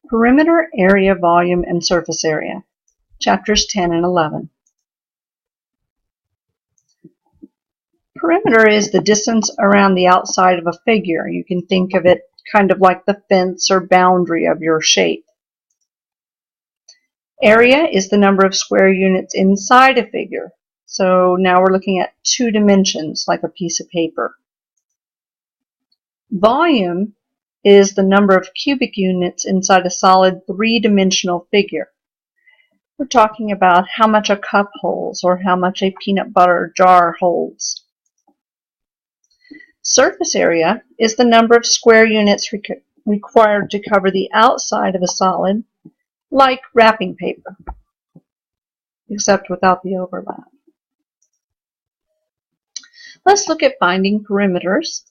Perimeter, Area, Volume, and Surface Area, Chapters 10 and 11. Perimeter is the distance around the outside of a figure. You can think of it kind of like the fence or boundary of your shape. Area is the number of square units inside a figure. So now we're looking at 2 dimensions, like a piece of paper. Volume is the number of cubic units inside a solid 3-dimensional figure. We're talking about how much a cup holds or how much a peanut butter jar holds. Surface area is the number of square units required to cover the outside of a solid, like wrapping paper, except without the overlap. Let's look at finding perimeters.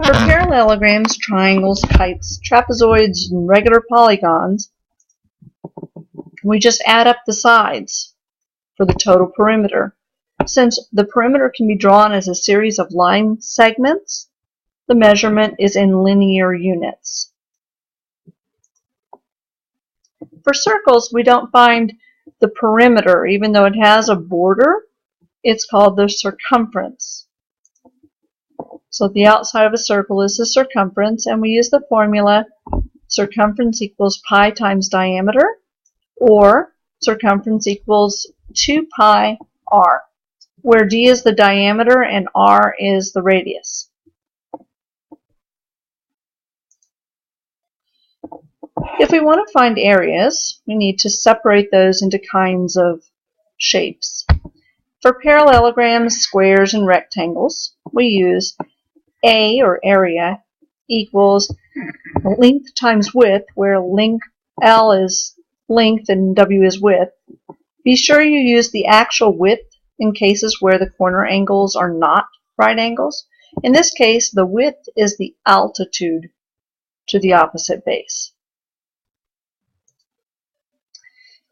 For parallelograms, triangles, kites, trapezoids, and regular polygons, we just add up the sides for the total perimeter. Since the perimeter can be drawn as a series of line segments, the measurement is in linear units. For circles, we don't find the perimeter, even though it has a border. It's called the circumference. So the outside of a circle is the circumference, and we use the formula circumference equals pi times diameter, or circumference equals 2 pi r, where d is the diameter and r is the radius. If we want to find areas, we need to separate those into kinds of shapes. For parallelograms, squares, and rectangles, we use A, or area, equals length times width, where L is length and W is width. Be sure you use the actual width in cases where the corner angles are not right angles. In this case, the width is the altitude to the opposite base.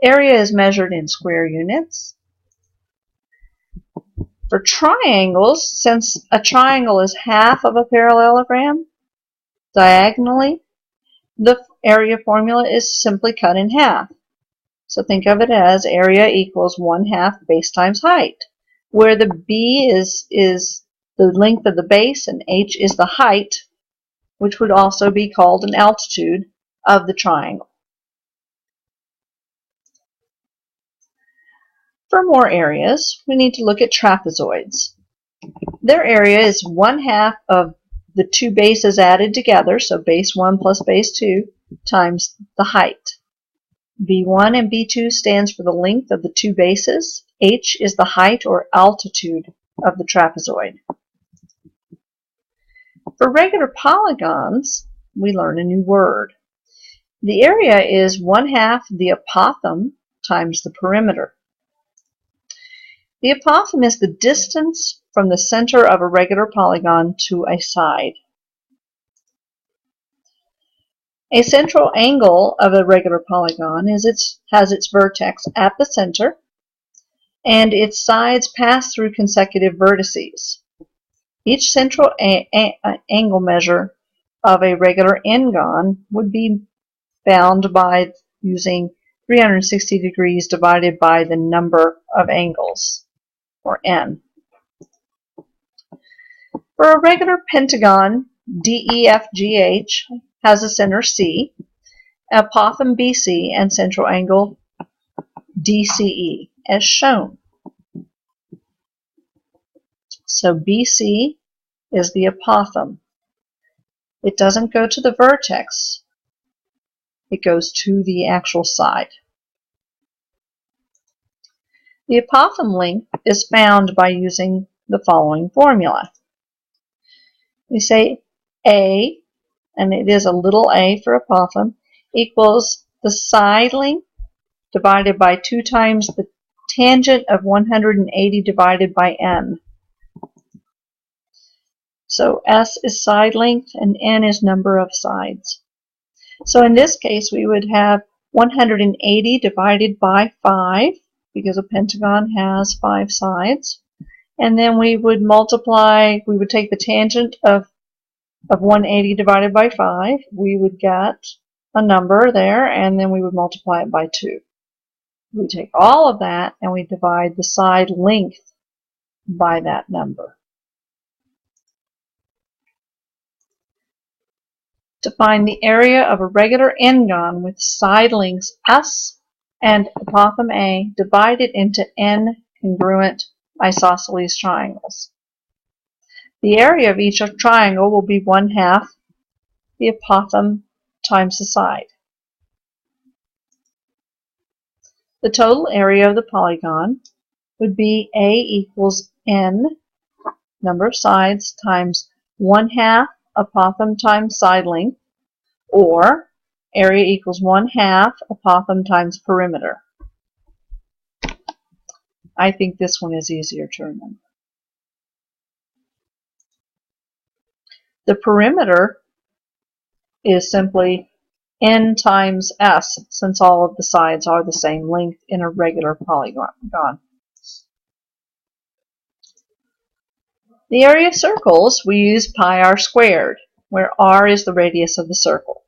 Area is measured in square units. For triangles, since a triangle is half of a parallelogram diagonally, the area formula is simply cut in half. So think of it as area equals 1/2 base times height, where the B is the length of the base and H is the height, which would also be called an altitude of the triangle. For more areas, we need to look at trapezoids. Their area is 1/2 of the 2 bases added together, so base 1 plus base 2 times the height. B1 and B2 stands for the length of the 2 bases. H is the height or altitude of the trapezoid. For regular polygons, we learn a new word. The area is 1/2 the apothem times the perimeter. The apothem is the distance from the center of a regular polygon to a side. A central angle of a regular polygon has its vertex at the center, and its sides pass through consecutive vertices. Each central angle measure of a regular n-gon would be found by using 360 degrees divided by the number of angles, or n. For a regular pentagon, DEFGH has a center C, apothem BC, and central angle DCE, as shown. So BC is the apothem. It doesn't go to the vertex. It goes to the actual side. The apothem length is found by using the following formula. We say A, and it is a little a for apothem, equals the side length divided by 2 times the tangent of 180 divided by n. So S is side length and n is number of sides. So in this case we would have 180 divided by 5, because a pentagon has 5 sides, and then we would multiply, we would take the tangent of 180 divided by 5, we would get a number there, and then we would multiply it by 2. We take all of that and we divide the side length by that number. To find the area of a regular n-gon with side lengths S and apothem A, divide it into n congruent isosceles triangles. The area of each triangle will be 1/2 the apothem times the side. The total area of the polygon would be A equals n, number of sides, times 1/2 apothem times side length, or area equals 1/2 apothem times perimeter. I think this one is easier to remember. The perimeter is simply n times s, since all of the sides are the same length in a regular polygon. The area of circles, we use pi r squared, where r is the radius of the circle.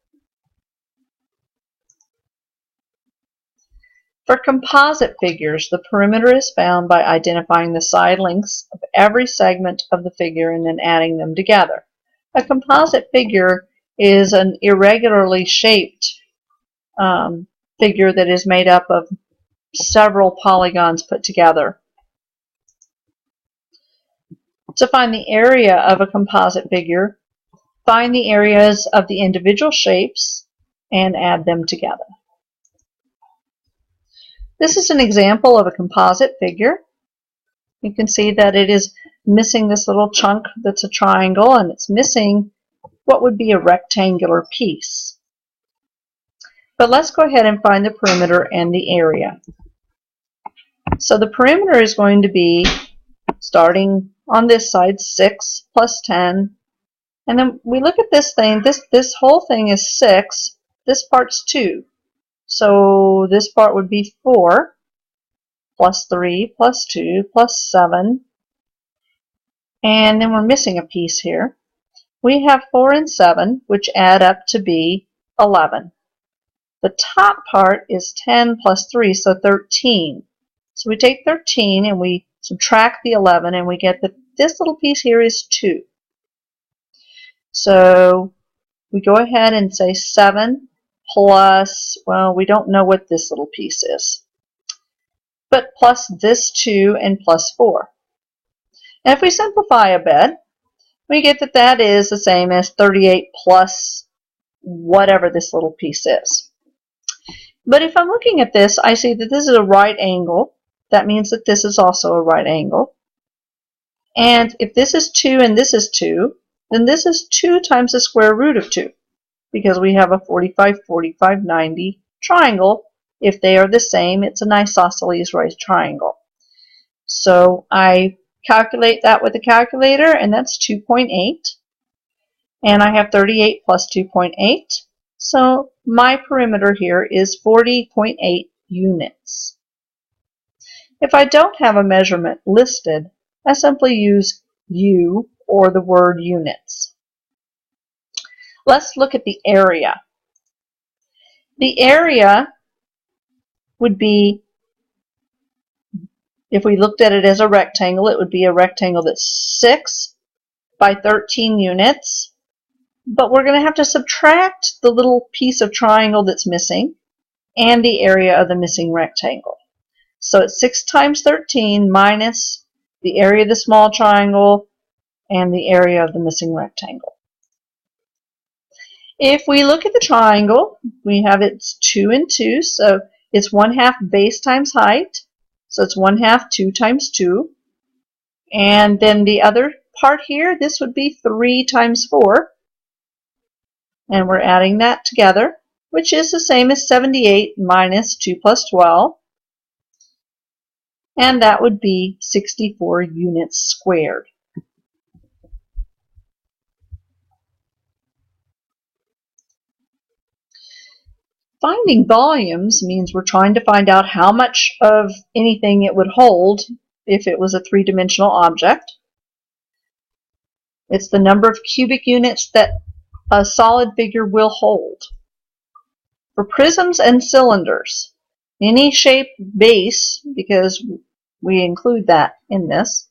For composite figures, the perimeter is found by identifying the side lengths of every segment of the figure and then adding them together. A composite figure is an irregularly shaped figure that is made up of several polygons put together. To find the area of a composite figure, find the areas of the individual shapes and add them together. This is an example of a composite figure. You can see that it is missing this little chunk that's a triangle, and it's missing what would be a rectangular piece. But let's go ahead and find the perimeter and the area. So the perimeter is going to be, starting on this side, 6 plus 10. And then we look at this thing, this whole thing is 6, this part's 2. So this part would be 4 plus 3 plus 2 plus 7. And then we're missing a piece here. We have 4 and 7, which add up to be 11. The top part is 10 plus 3, so 13. So we take 13 and we subtract the 11, and we get that this little piece here is 2. So we go ahead and say 7 plus, well, we don't know what this little piece is, but plus this 2 and plus 4. And if we simplify a bit, we get that that is the same as 38 plus whatever this little piece is. But if I'm looking at this, I see that this is a right angle. That means that this is also a right angle. And if this is 2 and this is 2, then this is 2 times the square root of 2, because we have a 45, 45, 90 triangle. If they are the same, it's an isosceles right triangle. So I calculate that with a calculator, and that's 2.8. And I have 38 plus 2.8. So my perimeter here is 40.8 units. If I don't have a measurement listed, I simply use U or the word units. Let's look at the area. The area would be, if we looked at it as a rectangle, it would be a rectangle that's 6 by 13 units. But we're going to have to subtract the little piece of triangle that's missing and the area of the missing rectangle. So it's 6 times 13 minus the area of the small triangle and the area of the missing rectangle. If we look at the triangle, we have it's 2 and 2, so it's 1/2 base times height. So it's 1/2 2 times 2. And then the other part here, this would be 3 times 4. And we're adding that together, which is the same as 78 minus 2 plus 12. And that would be 64 units squared. Finding volumes means we're trying to find out how much of anything it would hold if it was a three-dimensional object. It's the number of cubic units that a solid figure will hold. For prisms and cylinders, any shaped base, because we include that in this,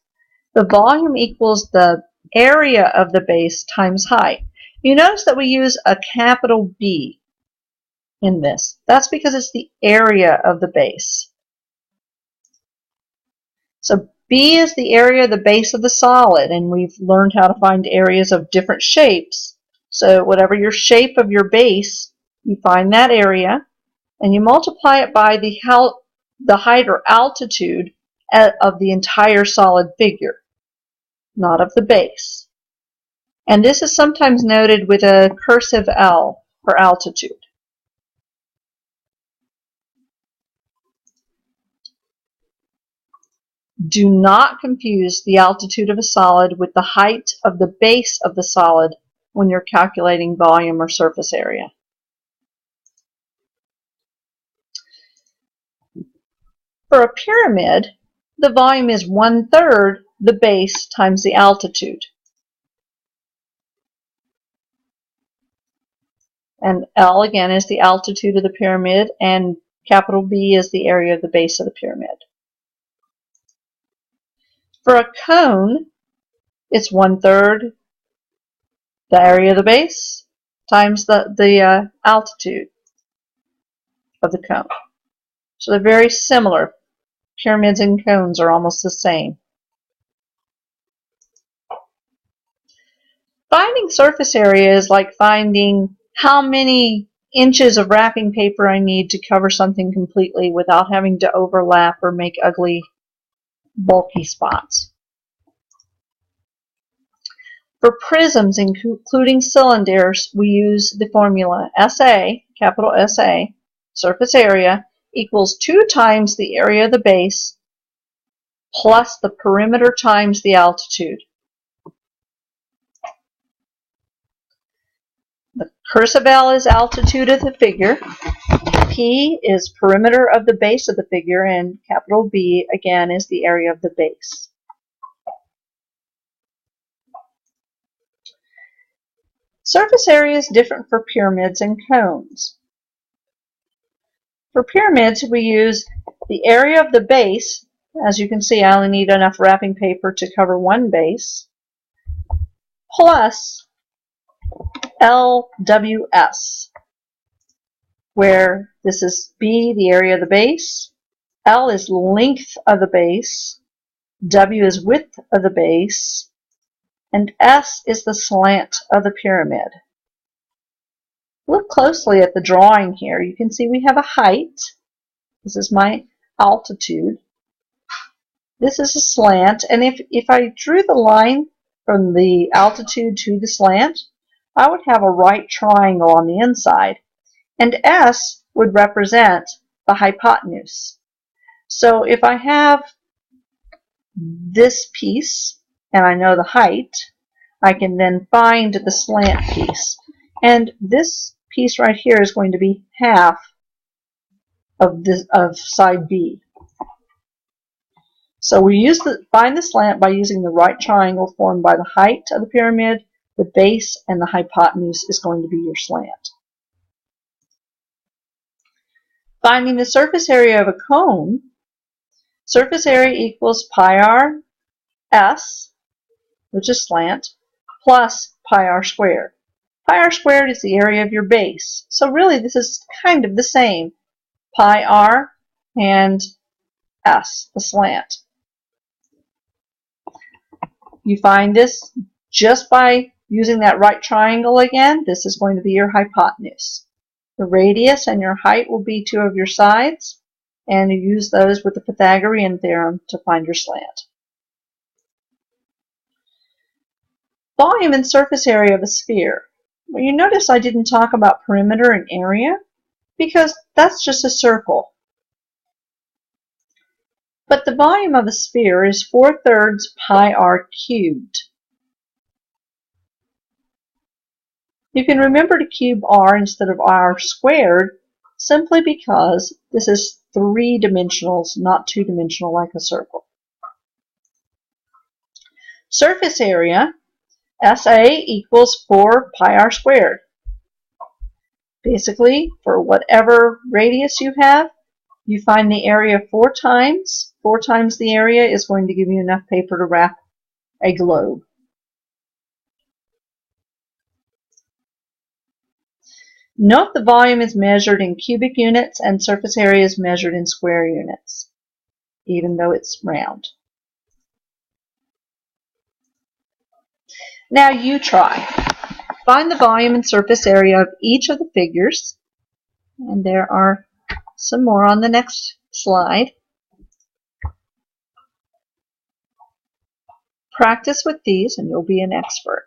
the volume equals the area of the base times height. You notice that we use a capital B in this. That's because it's the area of the base. So B is the area of the base of the solid, and we've learned how to find areas of different shapes. So whatever your shape of your base, you find that area, and you multiply it by the height or altitude of the entire solid figure, not of the base. And this is sometimes noted with a cursive L for altitude. Do not confuse the altitude of a solid with the height of the base of the solid when you're calculating volume or surface area. For a pyramid, the volume is 1/3 the base times the altitude. And L again is the altitude of the pyramid, and capital B is the area of the base of the pyramid. For a cone, it's 1/3 the area of the base times the altitude of the cone. So they're very similar. Pyramids and cones are almost the same. Finding surface area is like finding how many inches of wrapping paper I need to cover something completely without having to overlap or make ugly, bulky spots. For prisms, including cylinders, we use the formula SA, capital SA, surface area, equals 2 times the area of the base plus the perimeter times the altitude. The cursive L is altitude of the figure, P is perimeter of the base of the figure, and capital B, again, is the area of the base. Surface area is different for pyramids and cones. For pyramids, we use the area of the base. As you can see, I only need enough wrapping paper to cover one base, plus LWS, where this is B, the area of the base, L is length of the base, W is width of the base, and S is the slant of the pyramid. Look closely at the drawing here. You can see we have a height. This is my altitude. This is a slant, and if I drew the line from the altitude to the slant, I would have a right triangle on the inside, and S would represent the hypotenuse. So if I have this piece, and I know the height, I can then find the slant piece. And this piece right here is going to be half of side B. So we find the slant by using the right triangle formed by the height of the pyramid, the base, and the hypotenuse is going to be your slant. Finding the surface area of a cone, surface area equals pi r s, which is slant, plus pi r squared. Pi r squared is the area of your base. So really this is kind of the same. Pi r and s, the slant. You find this just by using that right triangle again. This is going to be your hypotenuse. The radius and your height will be 2 of your sides, and you use those with the Pythagorean theorem to find your slant. Volume and surface area of a sphere. Well, you notice I didn't talk about perimeter and area because that's just a circle. But the volume of a sphere is 4/3 pi r cubed. You can remember to cube r instead of r squared simply because this is 3-dimensional, not 2-dimensional like a circle. Surface area, SA equals 4 pi r squared. Basically, for whatever radius you have, you find the area 4 times. 4 times the area is going to give you enough paper to wrap a globe. Note the volume is measured in cubic units and surface area is measured in square units, even though it's round. Now you try. Find the volume and surface area of each of the figures, and there are some more on the next slide. Practice with these and you'll be an expert.